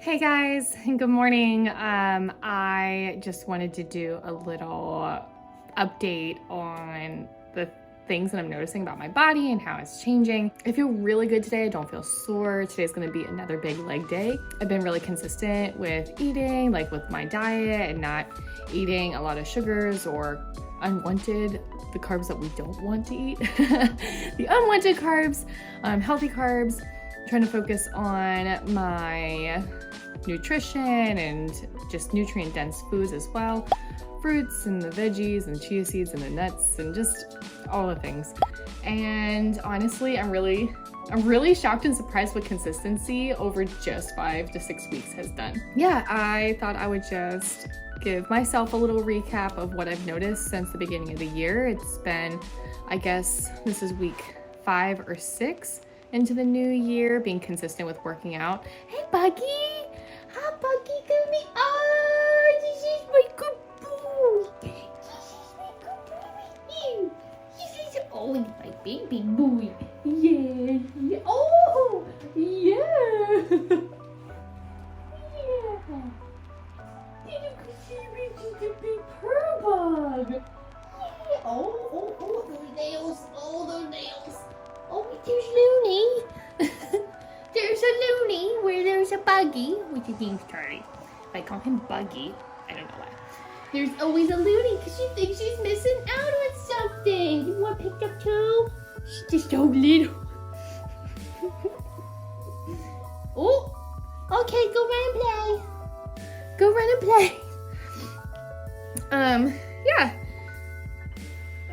Hey guys, good morning. I just wanted to do a little update on the things that I'm noticing about my body and how it's changing. I feel really good today. I don't feel sore. Today's gonna be another big leg day. I've been really consistent with eating, like with my diet, and not eating a lot of sugars or unwanted, the carbs that we don't want to eat. The unwanted carbs, healthy carbs. I'm trying to focus on my nutrition and just nutrient dense foods as well. Fruits and the veggies and chia seeds and the nuts and just all the things. And honestly, I'm really shocked and surprised what consistency over just 5 to 6 weeks has done. Yeah, I thought I would just give myself a little recap of what I've noticed since the beginning of the year. It's been, I guess this is week 5 or 6 into the new year, being consistent with working out. Hey Buggy! Hi Buggy, come here. Oh, this is my good boy. This is my good boy. This is, oh, my baby boy. Yeah, yeah. Oh, yeah. Yeah. You can see me just a big purr bug. Yeah. Oh, those nails. Oh, those nails. Oh, there's Looney. There's a Looney where there's a Buggy, which is name's Charlie. I call him Buggy. I don't know why. There's always a Looney because she thinks she's missing out on something. You want picked up too? She's just so little. Oh, okay, go run and play. Go run and play. Yeah.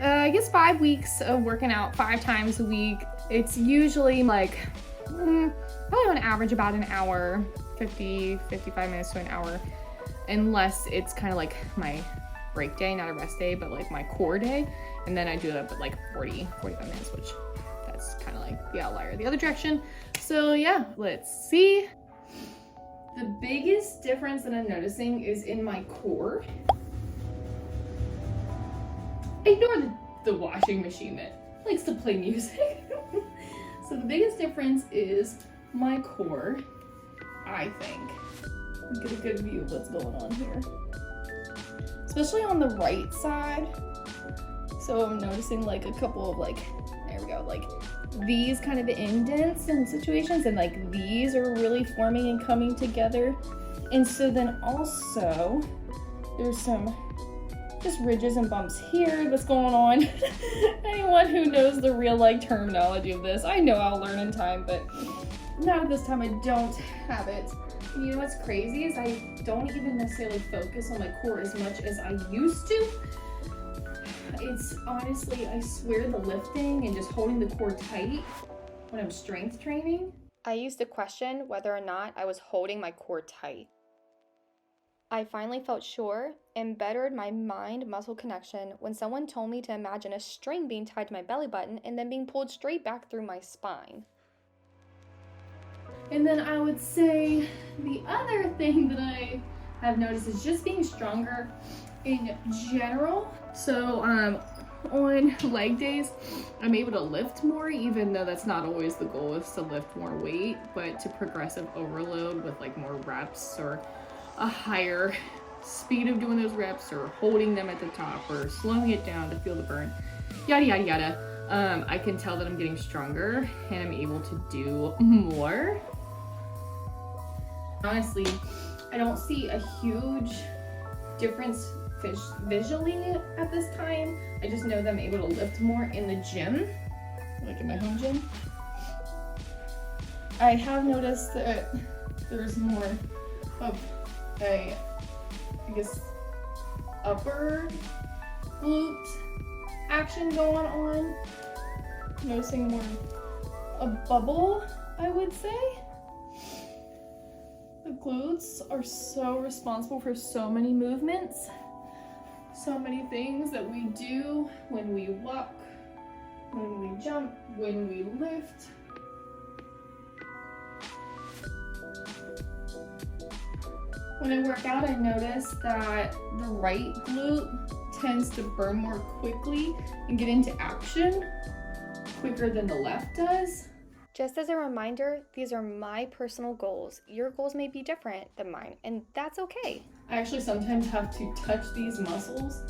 I guess 5 weeks of working out 5 times a week. It's usually like, probably on average about an hour, 55 minutes to an hour, unless it's kind of like my break day, not a rest day, but like my core day. And then I do it at like 45 minutes, which that's kind of like the outlier the other direction. So yeah, let's see. The biggest difference that I'm noticing is in my core. Ignore the washing machine that likes to play music. So the biggest difference is my core, I think. Get a good view of what's going on here. Especially on the right side. So I'm noticing like a couple of like, there we go, like these kind of indents and situations, and like these are really forming and coming together. And so then also there's some just ridges and bumps here that's going on. Anyone who knows the real like terminology of this, I know I'll learn in time, but not at this time. I don't have it. And you know what's crazy is I don't even necessarily focus on my core as much as I used to. It's honestly, I swear, the lifting and just holding the core tight when I'm strength training. I used to question whether or not I was holding my core tight. I finally felt sure and bettered my mind-muscle connection when someone told me to imagine a string being tied to my belly button and then being pulled straight back through my spine. And then I would say the other thing that I have noticed is just being stronger in general. So on leg days, I'm able to lift more, even though that's not always the goal, is to lift more weight, but to progressive overload with like more reps or a higher speed of doing those reps, or holding them at the top, or slowing it down to feel the burn, yada yada yada. I can tell that I'm getting stronger and I'm able to do more. Honestly, I don't see a huge difference visually at this time. I just know that I'm able to lift more in the gym, like in my home gym. I have noticed that there's more of I guess upper glute action going on. Noticing more a bubble, I would say. The glutes are so responsible for so many movements, so many things that we do when we walk, when we jump, when we lift. When I work out, I notice that the right glute tends to burn more quickly and get into action quicker than the left does. Just as a reminder, these are my personal goals. Your goals may be different than mine, and that's okay. I actually sometimes have to touch these muscles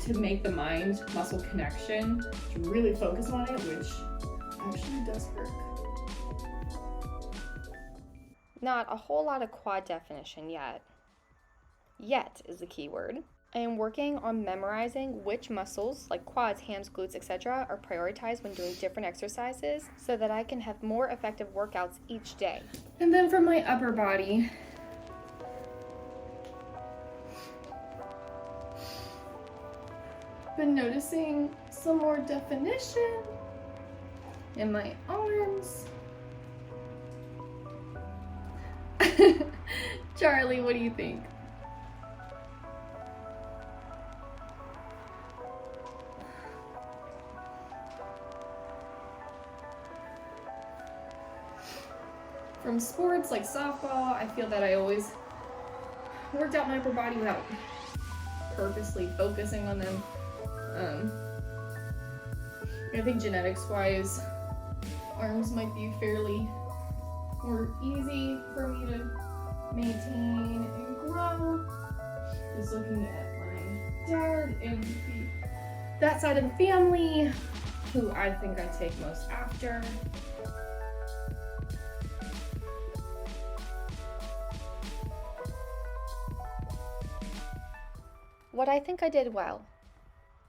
to make the mind muscle connection, to really focus on it, which actually does work. Not a whole lot of quad definition yet. Yet is the key word. I am working on memorizing which muscles, like quads, hams, glutes, etc., are prioritized when doing different exercises so that I can have more effective workouts each day. And then for my upper body, been noticing some more definition in my arms. Charlie, what do you think? From sports like softball, I feel that I always worked out my upper body without purposely focusing on them. I think genetics-wise, arms might be fairly more easy for me to maintain and grow. Just looking at my dad and that side of the family, who I think I take most after. What I think I did well,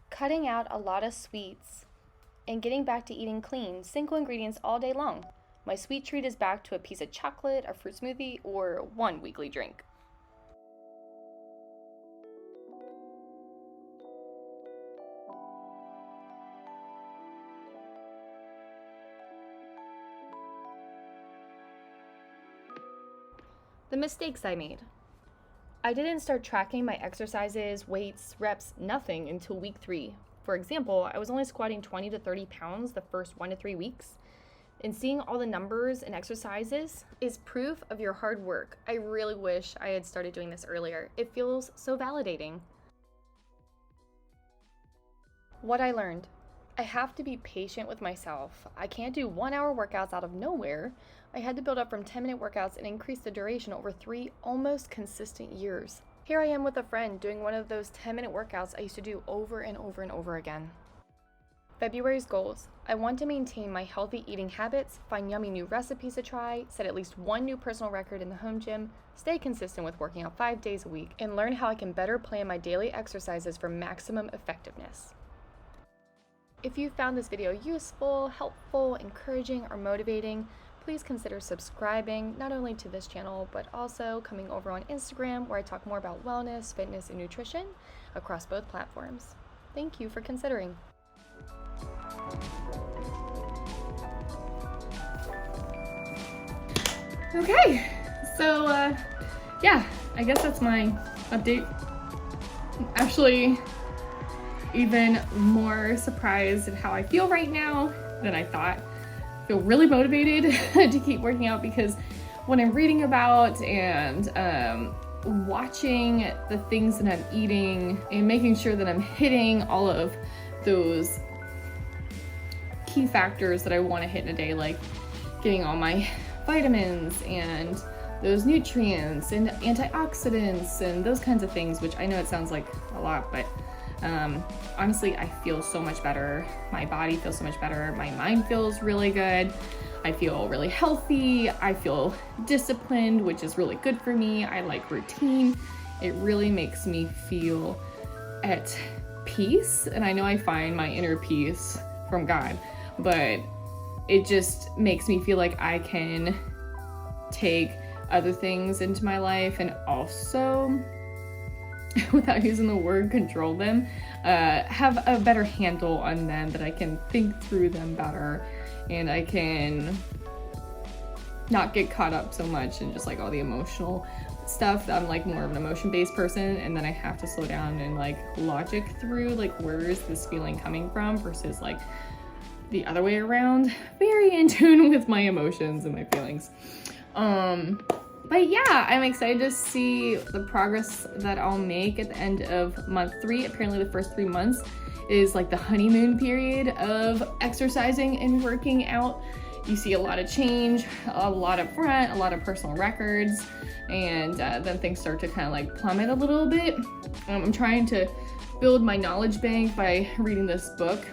cutting out a lot of sweets and getting back to eating clean, single ingredients all day long. My sweet treat is back to a piece of chocolate, a fruit smoothie, or one weekly drink. The mistakes I made. I didn't start tracking my exercises, weights, reps, nothing until week 3. For example, I was only squatting 20 to 30 pounds the first 1 to 3 weeks. And seeing all the numbers and exercises is proof of your hard work. I really wish I had started doing this earlier. It feels so validating. What I learned. I have to be patient with myself. I can't do 1-hour workouts out of nowhere. I had to build up from 10-minute workouts and increase the duration over 3 almost consistent years. Here I am with a friend doing one of those 10-minute workouts I used to do over and over and over again. February's goals. I want to maintain my healthy eating habits, find yummy new recipes to try, set at least 1 new personal record in the home gym, stay consistent with working out 5 days a week, and learn how I can better plan my daily exercises for maximum effectiveness. If you found this video useful, helpful, encouraging, or motivating, please consider subscribing not only to this channel, but also coming over on Instagram where I talk more about wellness, fitness, and nutrition across both platforms. Thank you for considering. Okay, so yeah, I guess that's my update. Actually, even more surprised at how I feel right now than I thought. I feel really motivated to keep working out because when I'm reading about and watching the things that I'm eating and making sure that I'm hitting all of those key factors that I want to hit in a day, like getting all my vitamins and those nutrients and antioxidants and those kinds of things, which I know it sounds like a lot, but honestly, I feel so much better. My body feels so much better. My mind feels really good. I feel really healthy. I feel disciplined, which is really good for me. I like routine. It really makes me feel at peace. And I know I find my inner peace from God, but it just makes me feel like I can take other things into my life and also, without using the word control them, have a better handle on them, that I can think through them better and I can not get caught up so much in just like all the emotional stuff. I'm like more of an emotion-based person, and then I have to slow down and like logic through like where is this feeling coming from versus like the other way around. Very in tune with my emotions and my feelings. But yeah, I'm excited to see the progress that I'll make at the end of month 3. Apparently the first 3 months is like the honeymoon period of exercising and working out you see a lot of change, a lot up front, a lot of personal records, and then things start to kind of like plummet a little bit. I'm trying to build my knowledge bank by reading this book,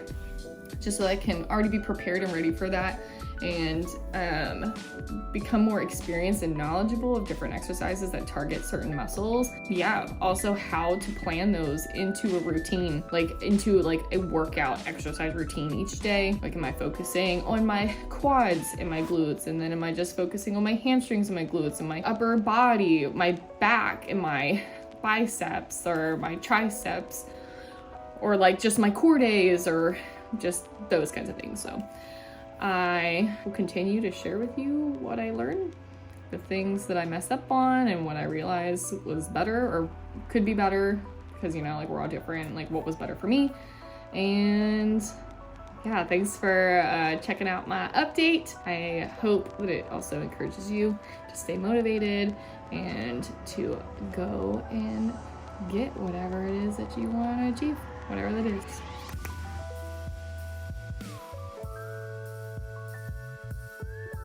just so I can already be prepared and ready for that, and become more experienced and knowledgeable of different exercises that target certain muscles. Yeah, also how to plan those into a routine, like into like a workout exercise routine each day. Like, am I focusing on my quads and my glutes, and then am I just focusing on my hamstrings and my glutes and my upper body, my back and my biceps or my triceps, or like just my core days, or just those kinds of things. So I will continue to share with you what I learned, the things that I messed up on, and what I realized was better or could be better, because, you know, like, we're all different, like what was better for me. And yeah, thanks for checking out my update. I hope that it also encourages you to stay motivated and to go and get whatever it is that you want to achieve, whatever that is.